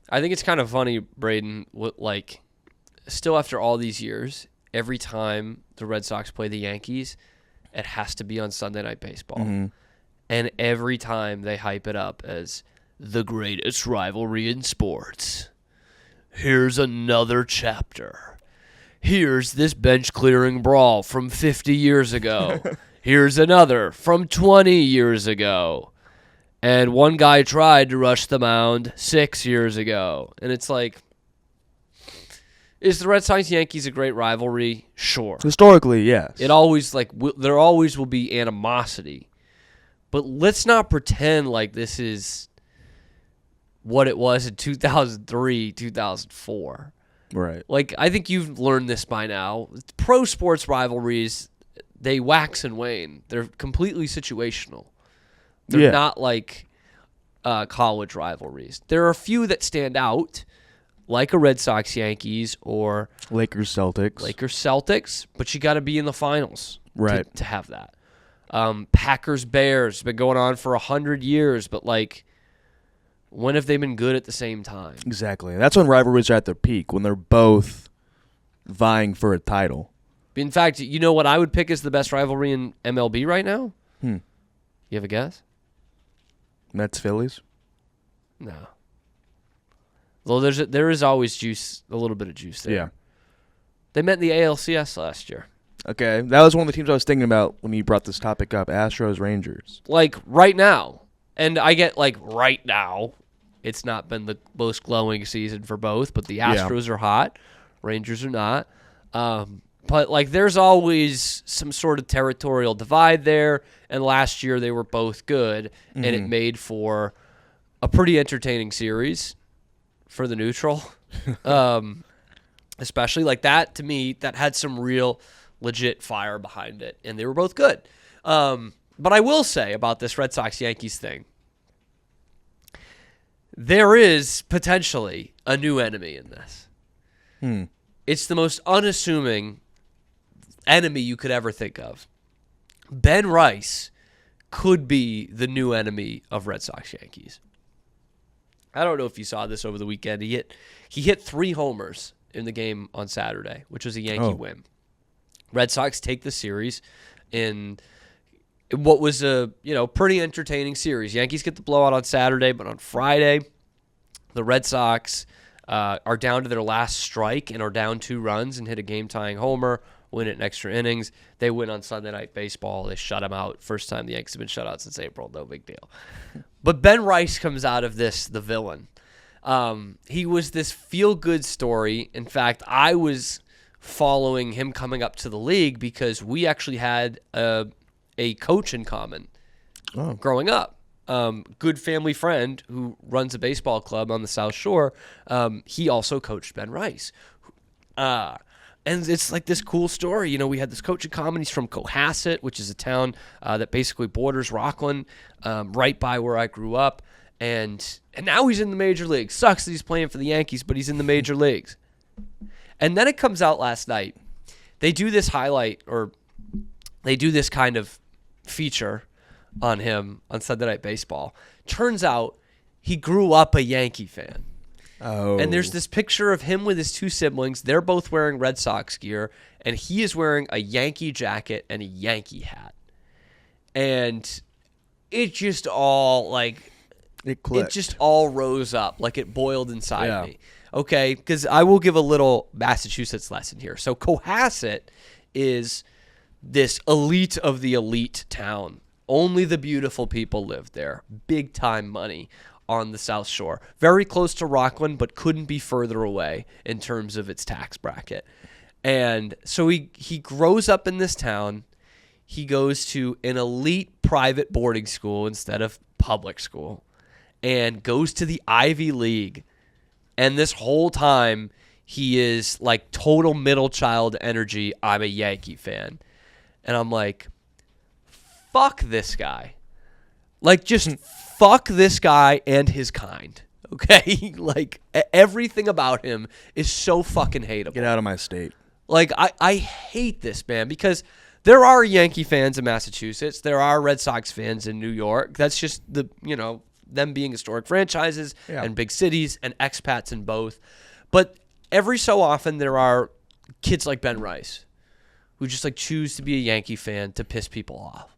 I think it's kind of funny, Braden, like, still after all these years, every time the Red Sox play the Yankees, it has to be on Sunday Night Baseball. Mm-hmm. And every time they hype it up as the greatest rivalry in sports. Here's another chapter. Here's this bench-clearing brawl from 50 years ago. Here's another from 20 years ago. And one guy tried to rush the mound 6 years ago. And it's like, is the Red Sox-Yankees a great rivalry? Sure. Historically, yes. It always, there always will be animosity. But let's not pretend like this is what it was in 2003, 2004. Right. Like, I think you've learned this by now. Pro sports rivalries, they wax and wane. They're completely situational. They're not like college rivalries. There are a few that stand out, like a Red Sox-Yankees or Lakers-Celtics. But you got to be in the finals to have that. Packers-Bears, been going on for 100 years, but, like, when have they been good at the same time? Exactly. That's when rivalries are at their peak, when they're both vying for a title. In fact, you know what I would pick as the best rivalry in MLB right now? You have a guess? Mets-Phillies? No. Well, there is always a little bit of juice there. Yeah. They met in the ALCS last year. Okay, that was one of the teams I was thinking about when you brought this topic up, Astros, Rangers. Like, right now. And I get, like, right now, it's not been the most glowing season for both, but the Astros are hot. Rangers are not. But, like, there's always some sort of territorial divide there, and last year they were both good, and it made for a pretty entertaining series for the neutral. Especially, like, that, to me, that had some real legit fire behind it, and they were both good. But I will say about this Red Sox-Yankees thing, there is potentially a new enemy in this. It's the most unassuming enemy you could ever think of. Ben Rice could be the new enemy of Red Sox-Yankees. I don't know if you saw this over the weekend. He hit 3 homers in the game on Saturday, which was a Yankee win. Red Sox take the series in what was a pretty entertaining series. Yankees get the blowout on Saturday, but on Friday, the Red Sox are down to their last strike and are down 2 runs and hit a game-tying homer, win it in extra innings. They win on Sunday Night Baseball. They shut them out. First time the Yankees have been shut out since April. No big deal. But Ben Rice comes out of this the villain. He was this feel-good story. In fact, I was following him coming up to the league because we actually had a coach in common growing up. Good family friend who runs a baseball club on the South Shore. He also coached Ben Rice. And it's like this cool story. You know, we had this coach in common. He's from Cohasset, which is a town that basically borders Rockland, right by where I grew up. And now he's in the major leagues. Sucks that he's playing for the Yankees, but he's in the major leagues. And then it comes out last night. They do this highlight, or they do this kind of feature on him on Sunday Night Baseball. Turns out he grew up a Yankee fan. Oh. And there's this picture of him with his 2 siblings. They're both wearing Red Sox gear, and he is wearing a Yankee jacket and a Yankee hat. And it just all, like, it clicked. It just all rose up, like it boiled inside me. Okay, because I will give a little Massachusetts lesson here. So Cohasset is this elite of the elite town. Only the beautiful people live there. Big time money on the South Shore. Very close to Rockland, but couldn't be further away in terms of its tax bracket. And so he grows up in this town. He goes to an elite private boarding school instead of public school and goes to the Ivy League. And this whole time, he is like total middle child energy. I'm a Yankee fan. And I'm like, fuck this guy. Like, just fuck this guy and his kind. Okay? Like, everything about him is so fucking hateable. Get out of my state. Like, I hate this, man, because there are Yankee fans in Massachusetts. There are Red Sox fans in New York. That's just them being historic franchises Yeah. and big cities and expats in both. But every so often there are kids like Ben Rice who just like choose to be a Yankee fan to piss people off.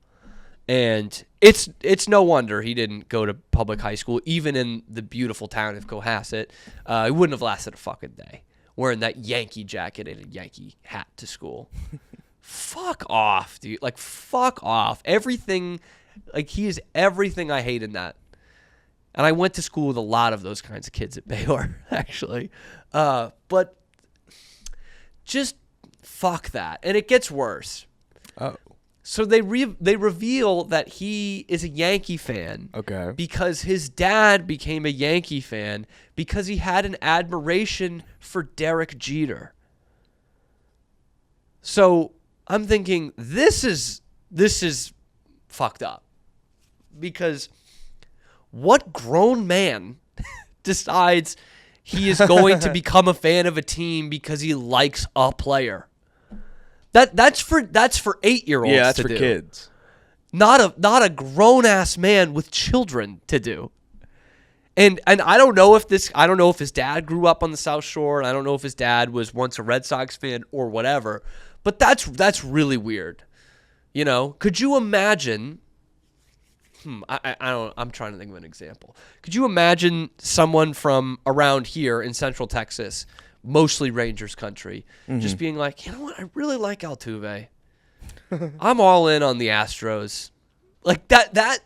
And it's no wonder he didn't go to public high school, even in the beautiful town of Cohasset. He wouldn't have lasted a fucking day wearing that Yankee jacket and a Yankee hat to school. Fuck off, dude. Like, fuck off. Everything, like, he is everything I hate in that. And I went to school with a lot of those kinds of kids at Baylor, actually. But just fuck that. And it gets worse. Oh. So they reveal that he is a Yankee fan. Okay. Because his dad became a Yankee fan because he had an admiration for Derek Jeter. So I'm thinking this is fucked up. Because what grown man decides he is going to become a fan of a team because he likes a player? That's for 8-year-olds. Yeah, that's to for do. kids. Not a grown ass man with children to do. And I don't know if his dad grew up on the South Shore, and I don't know if his dad was once a Red Sox fan or whatever. But that's really weird. You know, could you imagine? I'm trying to think of an example. Could you imagine someone from around here in Central Texas, mostly Rangers country, just being like, you know what, I really like Altuve. I'm all in on the Astros. Like that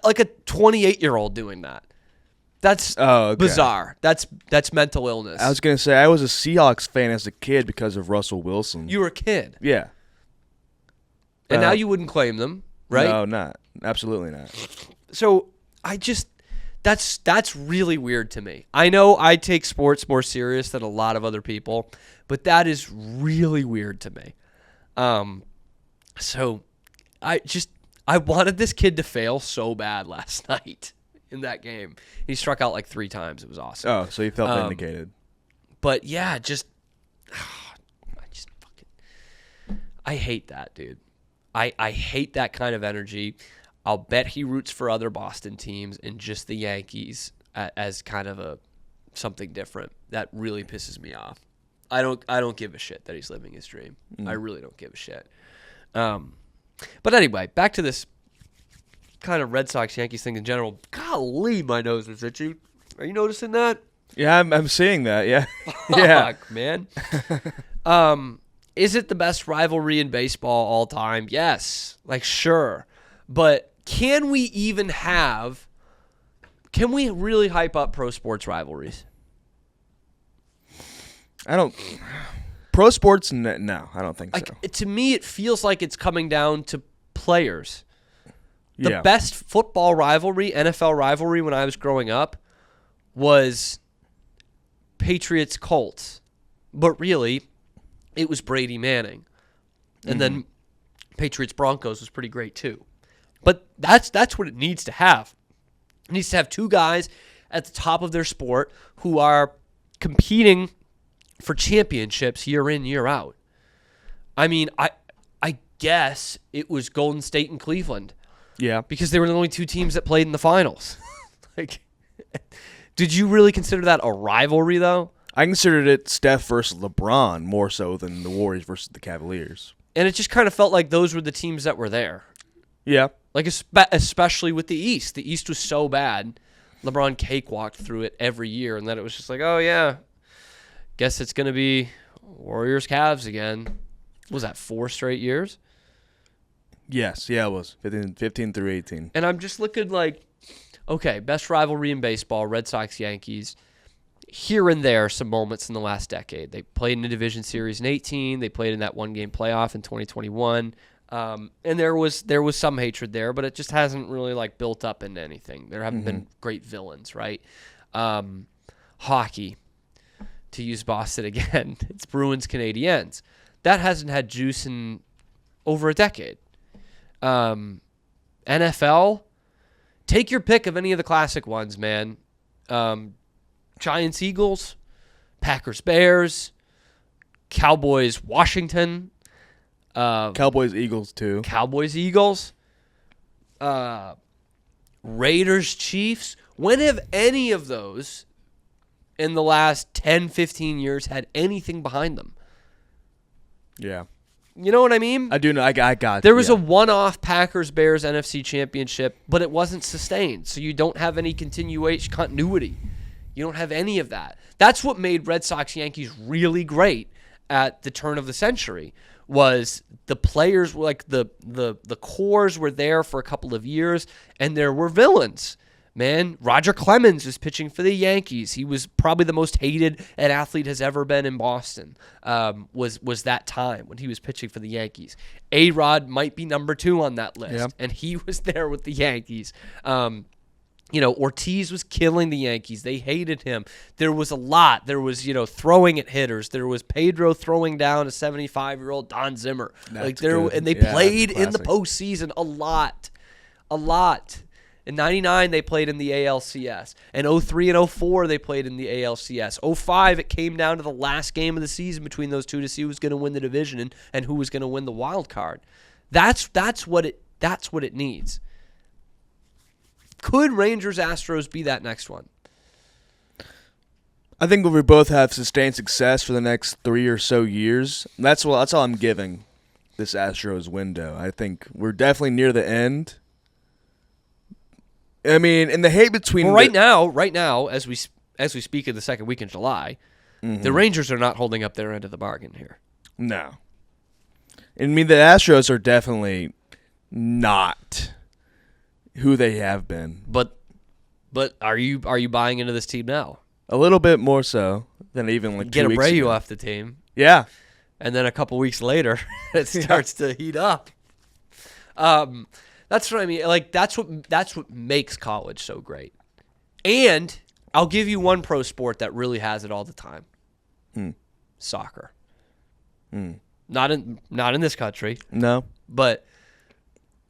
like a 28-year-old doing that. That's bizarre. That's mental illness. I was going to say, I was a Seahawks fan as a kid because of Russell Wilson. You were a kid. Yeah. And now you wouldn't claim them, right? No, not. Absolutely not. So that's really weird to me. I know I take sports more serious than a lot of other people, but that is really weird to me. So I wanted this kid to fail so bad last night in that game. He struck out like 3 times. It was awesome. Oh, so you felt vindicated. But yeah, I hate that, dude. I hate that kind of energy. I'll bet he roots for other Boston teams and just the Yankees as kind of something different. That really pisses me off. I don't give a shit that he's living his dream. I really don't give a shit. But anyway, back to this kind of Red Sox Yankees thing in general. Golly, my nose is itchy. Are you noticing that? Yeah, I'm seeing that. Yeah. Yeah. Fuck, man. Is it the best rivalry in baseball all time? Yes. Like, sure. But can we really hype up pro sports rivalries? Pro sports, no, I don't think like, so. To me, it feels like it's coming down to players. The Yeah. best football rivalry, NFL rivalry when I was growing up was Patriots-Colts. But really, it was Brady Manning. And then Patriots-Broncos was pretty great too. But that's what it needs to have. It needs to have 2 guys at the top of their sport who are competing for championships year in, year out. I mean, I guess it was Golden State and Cleveland. Yeah. Because they were the only 2 teams that played in the finals. Like, did you really consider that a rivalry, though? I considered it Steph versus LeBron more so than the Warriors versus the Cavaliers. And it just kind of felt like those were the teams that were there. Yeah. Like, especially with the East. The East was so bad. LeBron cakewalked through it every year, and then it was just like, oh, yeah, guess it's going to be Warriors-Cavs again. What was that, 4 straight years? Yes. Yeah, it was 15 through 18. And I'm just looking like, okay, best rivalry in baseball, Red Sox-Yankees. Here and there, some moments in the last decade. They played in a division series in 18. They played in that 1-game playoff in 2021. And there was some hatred there, but it just hasn't really like built up into anything. There haven't been great villains, right? Hockey, to use Boston again, it's Bruins Canadiens. That hasn't had juice in over a decade. NFL, take your pick of any of the classic ones, man. Giants Eagles, Packers Bears, Cowboys Washington. Cowboys Eagles too. Cowboys Eagles. Raiders Chiefs. When have any of those in the last 10, 15 years had anything behind them? Yeah. You know what I mean? I do know. I got. There was a one-off Packers-Bears NFC Championship, but it wasn't sustained, so you don't have any continuity. You don't have any of that. That's what made Red Sox-Yankees really great at the turn of the century, was the players were like the cores were there for a couple of years, and there were villains. Man, Roger Clemens was pitching for the Yankees. He was probably the most hated an athlete has ever been in Boston. Was that time when he was pitching for the Yankees. A-Rod might be number 2 on that list, and he was there with the Yankees. Ortiz was killing the Yankees. They hated him. There was a lot. There was, throwing at hitters. There was Pedro throwing down a 75-year-old Don Zimmer. And they played in the postseason a lot. In 99, they played in the ALCS. In 03 and 04, they played in the ALCS. 05, it came down to the last game of the season between those two to see who was going to win the division and who was going to win the wild card. That's what it needs. Could Rangers-Astros be that next one? I think we both have sustained success for the next 3 or so years. That's all I'm giving this Astros window. I think we're definitely near the end. I mean, in the hate between right now, as we speak of the second week in July, the Rangers are not holding up their end of the bargain here. No. I mean, the Astros are definitely not who they have been. But are you buying into this team now? A little bit more so than even like 2 weeks ago. Get Abreu off the team. Yeah. And then a couple weeks later, it starts to heat up. That's what I mean. Like that's what makes college so great. And I'll give you one pro sport that really has it all the time. Soccer. Not in this country. No. But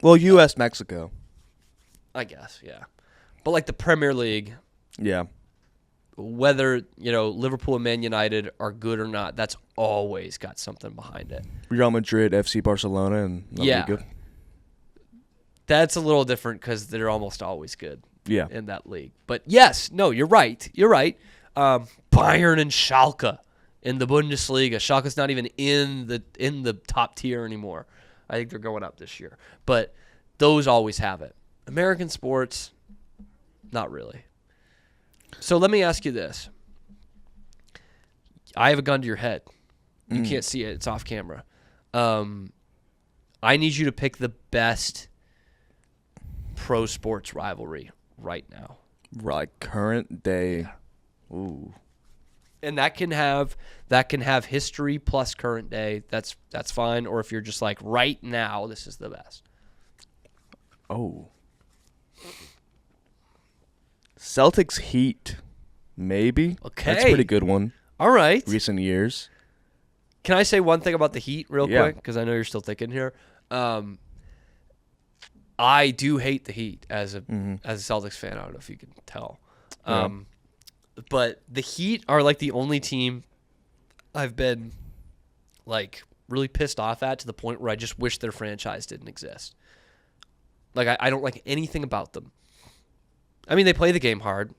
U.S. Mexico. I guess, yeah. But like the Premier League. Yeah. Whether, Liverpool and Man United are good or not, that's always got something behind it. Real Madrid, FC Barcelona, and La Liga. That's a little different because they're almost always good in that league. But yes, no, you're right. Bayern and Schalke in the Bundesliga. Schalke's not even in the top tier anymore. I think they're going up this year. But those always have it. American sports, not really. So let me ask you this. I have a gun to your head. You can't see it. It's off camera. I need you to pick the best pro sports rivalry right now. Like current day. Ooh. And that can have history plus current day. That's fine. Or if you're just like right now, this is the best. Oh. Celtics Heat. Maybe. Okay. That's a pretty good one. All right. Recent years. Can I say one thing about the Heat real quick? Because I know you're still thinking here. I do hate the Heat as a Celtics fan. I don't know if you can tell. But the Heat are like the only team I've been like really pissed off at to the point where I just wish their franchise didn't exist. Like I don't like anything about them. I mean, they play the game hard,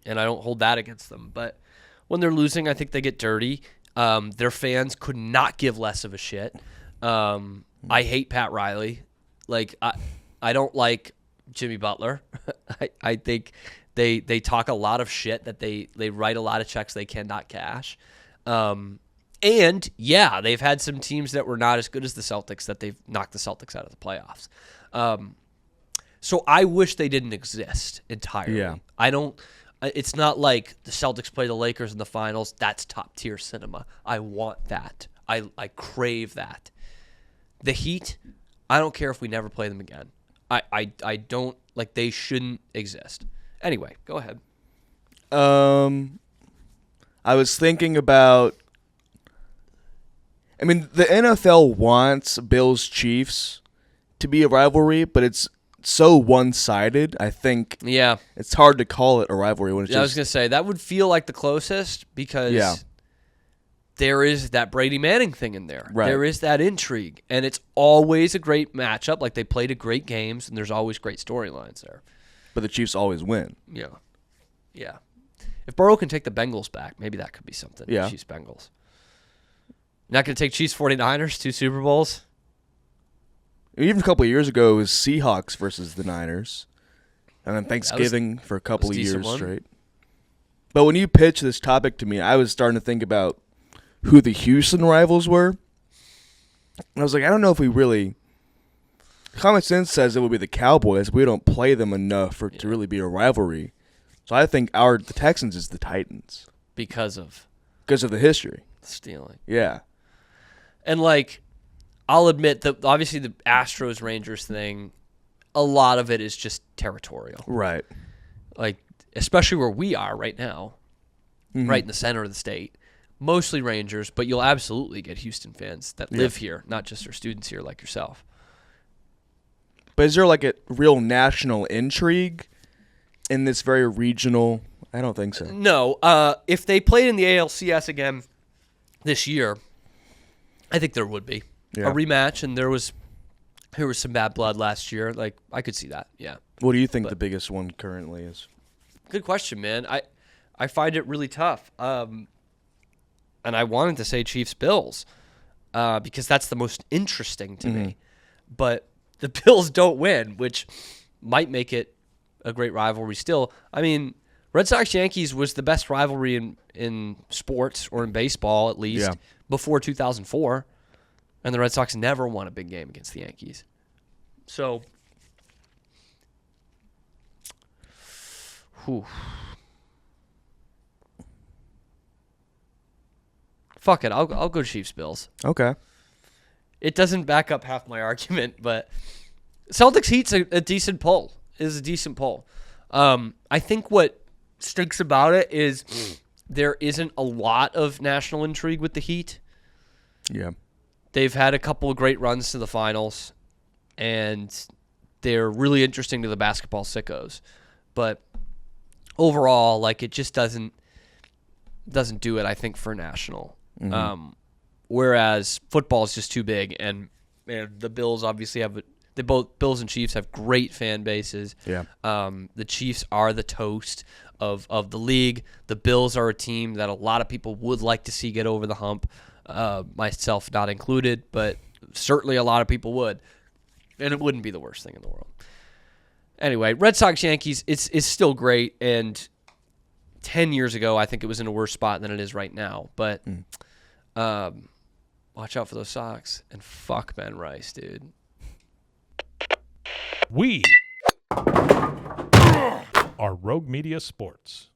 and I don't hold that against them. But when they're losing, I think they get dirty. Their fans could not give less of a shit. I hate Pat Riley. Like I don't like Jimmy Butler. I think they talk a lot of shit that they write a lot of checks they cannot cash. And yeah, they've had some teams that were not as good as the Celtics that they've knocked the Celtics out of the playoffs. So I wish they didn't exist entirely. Yeah. I don't. It's not like the Celtics play the Lakers in the finals. That's top tier cinema. I want that. I crave that. The Heat, I don't care if we never play them again. I don't like. They shouldn't exist. Anyway, go ahead. I was thinking about. I mean, the NFL wants Bills Chiefs to be a rivalry, but it's so one-sided. I think it's hard to call it a rivalry when it's I was going to say, that would feel like the closest because there is that Brady Manning thing in there. Right. There is that intrigue, and it's always a great matchup. Like, they played a great games, and there's always great storylines there. but the Chiefs always win. Yeah. Yeah. If Burrow can take the Bengals back, maybe that could be something. Yeah. Chiefs-Bengals. Not going to take Chiefs-49ers, 2 Super Bowls? Even a couple of years ago, it was Seahawks versus the Niners. And then Thanksgiving for a couple of years straight. But when you pitched this topic to me, I was starting to think about who the Houston rivals were. And I was like, I don't know if we really... Common sense says it would be the Cowboys. We don't play them enough for it to really be a rivalry. So I think the Texans is the Titans. Because of the history. Stealing. Yeah. And, like, I'll admit that obviously the Astros-Rangers thing, a lot of it is just territorial. Right. Like, especially where we are right now, right in the center of the state. Mostly Rangers, but you'll absolutely get Houston fans that live here, not just their students here like yourself. But is there like a real national intrigue in this very regional? I don't think so. No. If they played in the ALCS again this year, I think there would be a rematch, and there was some bad blood last year. Like, I could see that, yeah. What do you think the biggest one currently is? Good question, man. I find it really tough. And I wanted to say Chiefs-Bills because that's the most interesting to me. But the Bills don't win, which might make it a great rivalry still. I mean, Red Sox-Yankees was the best rivalry in sports, or in baseball at least, before 2004. And the Red Sox never won a big game against the Yankees. So, fuck it. I'll go Chiefs-Bills. Okay. It doesn't back up half my argument, but Celtics Heat's a decent pull. Is a decent pull. I think what stinks about it is there isn't a lot of national intrigue with the Heat. Yeah. They've had a couple of great runs to the finals, and they're really interesting to the basketball sickos. But overall, like, it just doesn't do it, I think, for national. Whereas football is just too big, and the Bills obviously Bills and Chiefs have great fan bases. Yeah. The Chiefs are the toast of the league. The Bills are a team that a lot of people would like to see get over the hump, myself not included, but certainly a lot of people would. And it wouldn't be the worst thing in the world. Anyway, Red Sox-Yankees, it's still great, and 10 years ago, I think it was in a worse spot than it is right now. But watch out for those Sox, and fuck Ben Rice, dude. We are Rogue Media Sports.